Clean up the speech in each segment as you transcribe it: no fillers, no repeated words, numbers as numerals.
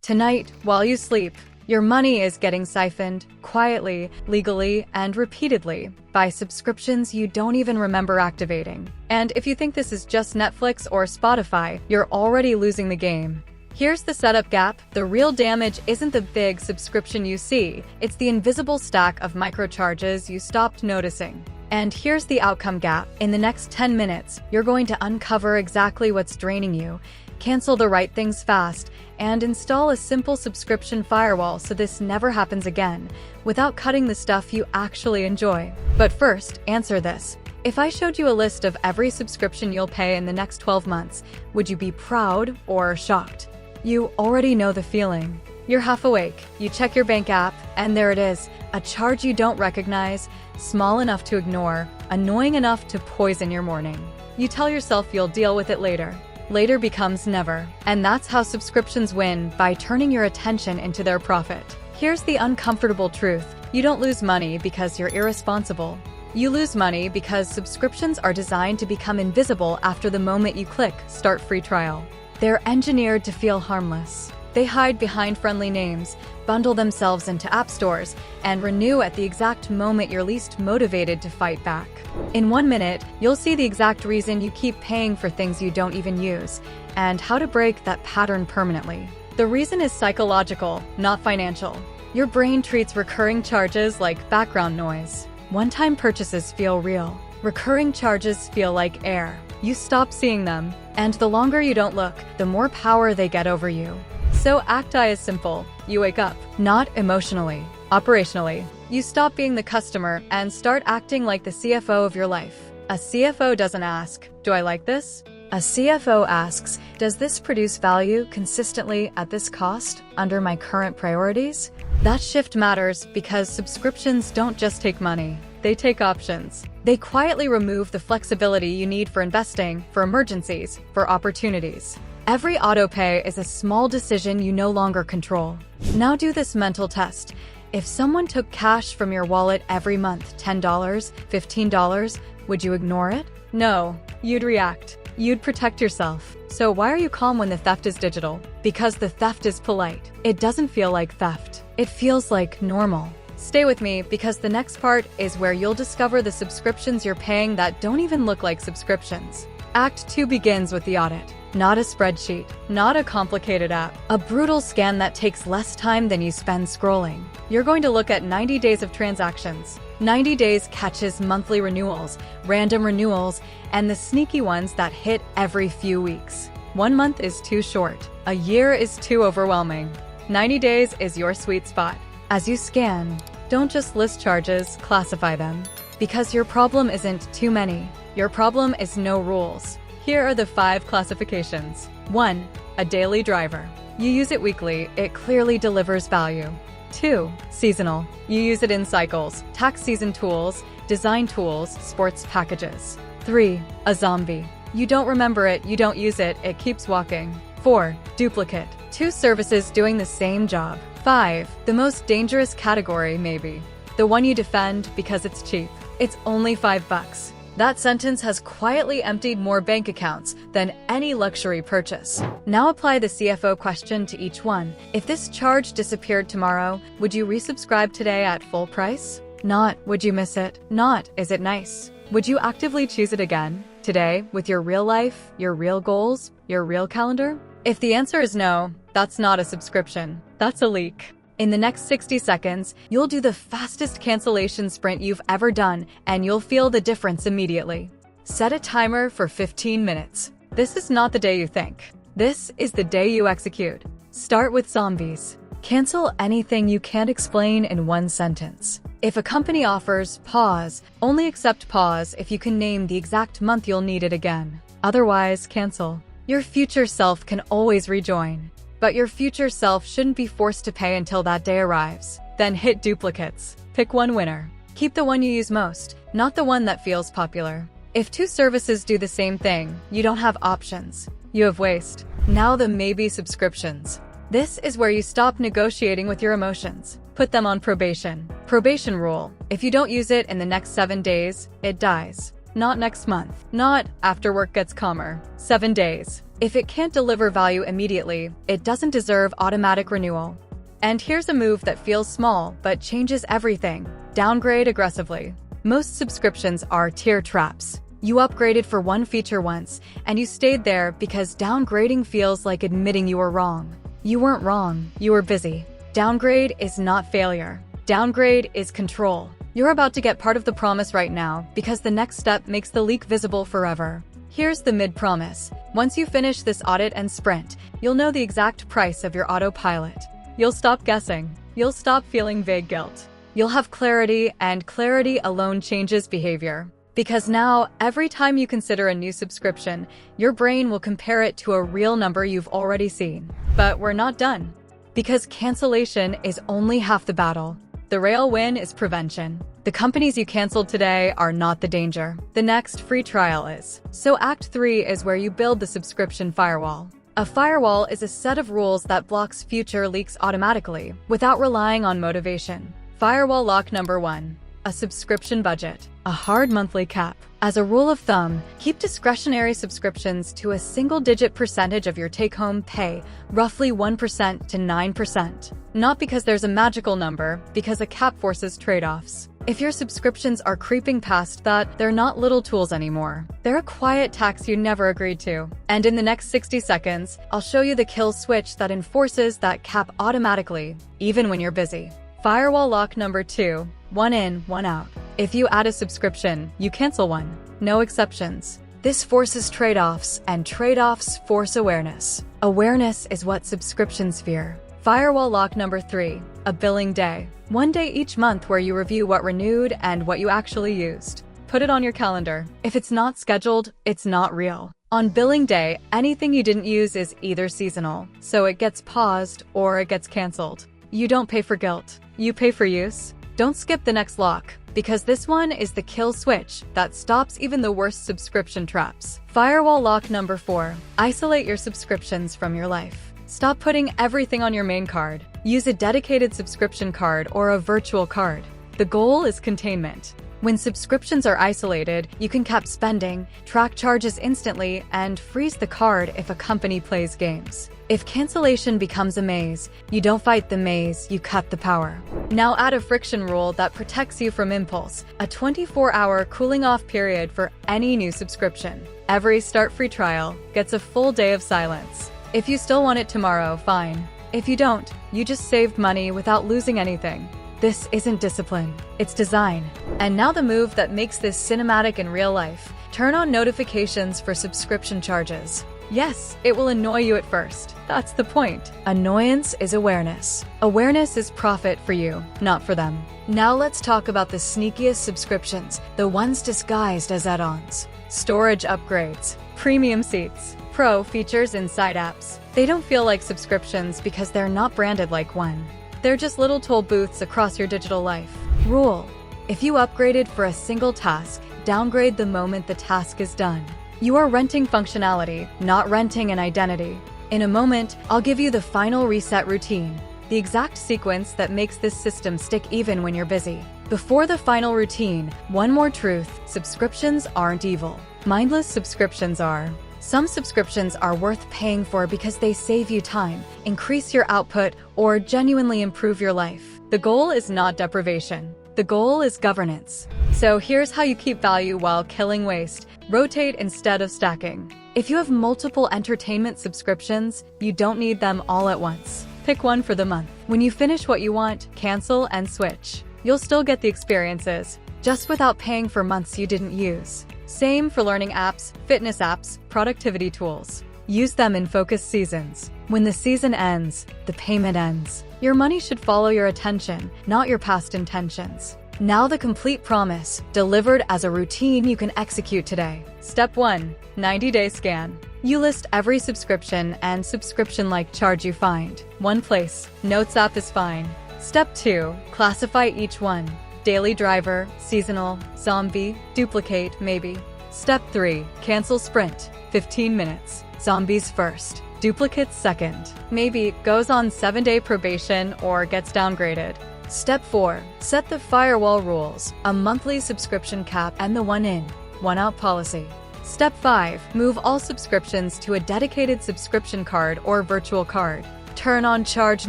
Tonight, while you sleep, your money is getting siphoned, quietly, legally, and repeatedly, by subscriptions you don't even remember activating. And if you think this is just Netflix or Spotify, you're already losing the game. Here's the setup gap. The real damage isn't the big subscription you see, it's the invisible stack of microcharges you stopped noticing. And here's the outcome gap. In the next 10 minutes, you're going to uncover exactly what's draining you, cancel the right things fast, and install a simple subscription firewall so this never happens again, without cutting the stuff you actually enjoy. But first, answer this. If I showed you a list of every subscription you'll pay in the next 12 months, would you be proud or shocked? You already know the feeling. You're half awake, you check your bank app, and there it is, a charge you don't recognize, small enough to ignore, annoying enough to poison your morning. You tell yourself you'll deal with it later. Later becomes never. And that's how subscriptions win, by turning your attention into their profit. Here's the uncomfortable truth. You don't lose money because you're irresponsible. You lose money because subscriptions are designed to become invisible after the moment you click Start Free Trial. They're engineered to feel harmless. They hide behind friendly names, bundle themselves into app stores, and renew at the exact moment you're least motivated to fight back. In 1 minute, you'll see the exact reason you keep paying for things you don't even use, and how to break that pattern permanently. The reason is psychological, not financial. Your brain treats recurring charges like background noise. One-time purchases feel real. Recurring charges feel like air. You stop seeing them, and the longer you don't look, the more power they get over you. So Act I is simple. You wake up, not emotionally, operationally. You stop being the customer and start acting like the CFO of your life. A CFO doesn't ask, "Do I like this?" A CFO asks, "Does this produce value consistently at this cost under my current priorities?" That shift matters because subscriptions don't just take money. They take options. They quietly remove the flexibility you need for investing, for emergencies, for opportunities. Every autopay is a small decision you no longer control. Now do this mental test. If someone took cash from your wallet every month, $10, $15, would you ignore it? No, you'd react. You'd protect yourself. So why are you calm when the theft is digital? Because the theft is polite. It doesn't feel like theft. It feels like normal. Stay with me, because the next part is where you'll discover the subscriptions you're paying that don't even look like subscriptions. Act 2 begins with the audit. Not a spreadsheet, not a complicated app, a brutal scan that takes less time than you spend scrolling. You're going to look at 90 days of transactions. 90 days catches monthly renewals, random renewals, and the sneaky ones that hit every few weeks. 1 month is too short. A year is too overwhelming. 90 days is your sweet spot. As you scan, don't just list charges, classify them. Because your problem isn't too many. Your problem is no rules. Here are the 5 classifications. 1. A daily driver. You use it weekly, it clearly delivers value. 2. Seasonal. You use it in cycles, tax season tools, design tools, sports packages. 3. A zombie. You don't remember it, you don't use it, it keeps walking. 4. Duplicate. 2 services doing the same job. 5. The most dangerous category, maybe. The one you defend because it's cheap. It's only $5. That sentence has quietly emptied more bank accounts than any luxury purchase. Now apply the CFO question to each one. If this charge disappeared tomorrow, would you resubscribe today at full price? Not, would you miss it? Not, is it nice? Would you actively choose it again? Today, with your real life, your real goals, your real calendar? If the answer is no, that's not a subscription. That's a leak. In the next 60 seconds, you'll do the fastest cancellation sprint you've ever done, and you'll feel the difference immediately. Set a timer for 15 minutes. This is not the day you think. This is the day you execute. Start with zombies. Cancel anything you can't explain in 1 sentence. If a company offers pause, only accept pause if you can name the exact month you'll need it again. Otherwise, cancel. Your future self can always rejoin. But your future self shouldn't be forced to pay until that day arrives. Then hit duplicates. Pick one winner. Keep the one you use most, not the one that feels popular. If 2 services do the same thing, you don't have options. You have waste. Now the maybe subscriptions. This is where you stop negotiating with your emotions. Put them on probation. Probation rule. If you don't use it in the next 7 days, it dies. not next month, not after work gets calmer. 7 days. If it can't deliver value immediately, it doesn't deserve automatic renewal. And here's a move that feels small but changes everything. Downgrade aggressively. Most subscriptions are tier traps. You upgraded for one feature once, and you stayed there because downgrading feels like admitting you were wrong. You weren't wrong, you were busy. Downgrade is not failure. Downgrade is control. You're about to get part of the promise right now because the next step makes the leak visible forever. Here's the mid-promise. Once you finish this audit and sprint, you'll know the exact price of your autopilot. You'll stop guessing. You'll stop feeling vague guilt. You'll have clarity, and clarity alone changes behavior. Because now, every time you consider a new subscription, your brain will compare it to a real number you've already seen. But we're not done. Because cancellation is only half the battle. The real win is prevention. The companies you canceled today are not the danger. The next free trial is. So Act 3 is where you build the subscription firewall. A firewall is a set of rules that blocks future leaks automatically, without relying on motivation. Firewall lock number 1. A subscription budget. A hard monthly cap. As a rule of thumb, keep discretionary subscriptions to a single-digit percentage of your take-home pay, roughly 1% to 9%. Not because there's a magical number, because a cap forces trade-offs. If your subscriptions are creeping past that, they're not little tools anymore. They're a quiet tax you never agreed to. And in the next 60 seconds, I'll show you the kill switch that enforces that cap automatically, even when you're busy. Firewall lock number 2. One in, one out. If you add a subscription, you cancel one. No exceptions. This forces trade-offs, and trade-offs force awareness. Awareness is what subscriptions fear. Firewall lock number 3. A billing day. One day each month where you review what renewed and what you actually used. Put it on your calendar. If it's not scheduled, it's not real. On billing day, anything you didn't use is either seasonal, so it gets paused or it gets canceled. You don't pay for guilt. You pay for use. Don't skip the next lock, because this one is the kill switch that stops even the worst subscription traps. Firewall lock number 4. Isolate your subscriptions from your life. Stop putting everything on your main card. Use a dedicated subscription card or a virtual card. The goal is containment. When subscriptions are isolated, you can cap spending, track charges instantly, and freeze the card if a company plays games. If cancellation becomes a maze, you don't fight the maze, you cut the power. Now add a friction rule that protects you from impulse, a 24-hour cooling-off period for any new subscription. Every start free trial gets a full day of silence. If you still want it tomorrow, fine. If you don't, you just saved money without losing anything. This isn't discipline, it's design. And now the move that makes this cinematic in real life. Turn on notifications for subscription charges. Yes, it will annoy you at first. That's the point. Annoyance is awareness. Awareness is profit for you, not for them. Now let's talk about the sneakiest subscriptions, the ones disguised as add-ons. Storage upgrades, premium seats, pro features inside apps. They don't feel like subscriptions because they're not branded like one. They're just little toll booths across your digital life. Rule: if you upgraded for a single task, downgrade the moment the task is done. You are renting functionality, not renting an identity. In a moment, I'll give you the final reset routine, the exact sequence that makes this system stick even when you're busy. Before the final routine, one more truth: subscriptions aren't evil. Mindless subscriptions are. Some subscriptions are worth paying for because they save you time, increase your output, or genuinely improve your life. The goal is not deprivation. The goal is governance. So here's how you keep value while killing waste. Rotate instead of stacking. If you have multiple entertainment subscriptions, you don't need them all at once. Pick one for the month. When you finish what you want, cancel and switch. You'll still get the experiences, just without paying for months you didn't use. Same for learning apps, fitness apps, productivity tools. Use them in focused seasons. When the season ends, the payment ends. Your money should follow your attention, not your past intentions. Now the complete promise, delivered as a routine you can execute today. Step 1. 90-day scan. You list every subscription and subscription-like charge you find. One place. Notes app is fine. Step 2. Classify each one. Daily driver, seasonal, zombie, duplicate, maybe. Step 3. Cancel sprint. 15 minutes. Zombies first. Duplicates second. Maybe goes on 7-day probation or gets downgraded. Step 4. Set the firewall rules, a monthly subscription cap and the one in. one-out policy. Step 5. Move all subscriptions to a dedicated subscription card or virtual card. Turn on charge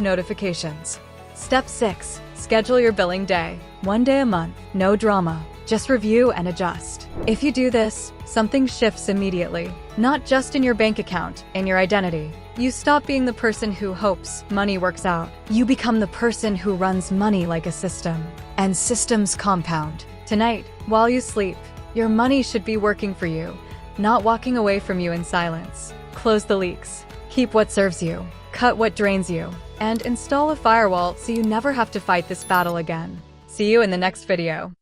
notifications. Step 6. Schedule your billing day. 1 day a month. No drama. Just review and adjust. If you do this, something shifts immediately. Not just in your bank account, in your identity. You stop being the person who hopes money works out. You become the person who runs money like a system. And systems compound. Tonight, while you sleep, your money should be working for you, not walking away from you in silence. Close the leaks. Keep what serves you. Cut what drains you. And install a firewall so you never have to fight this battle again. See you in the next video.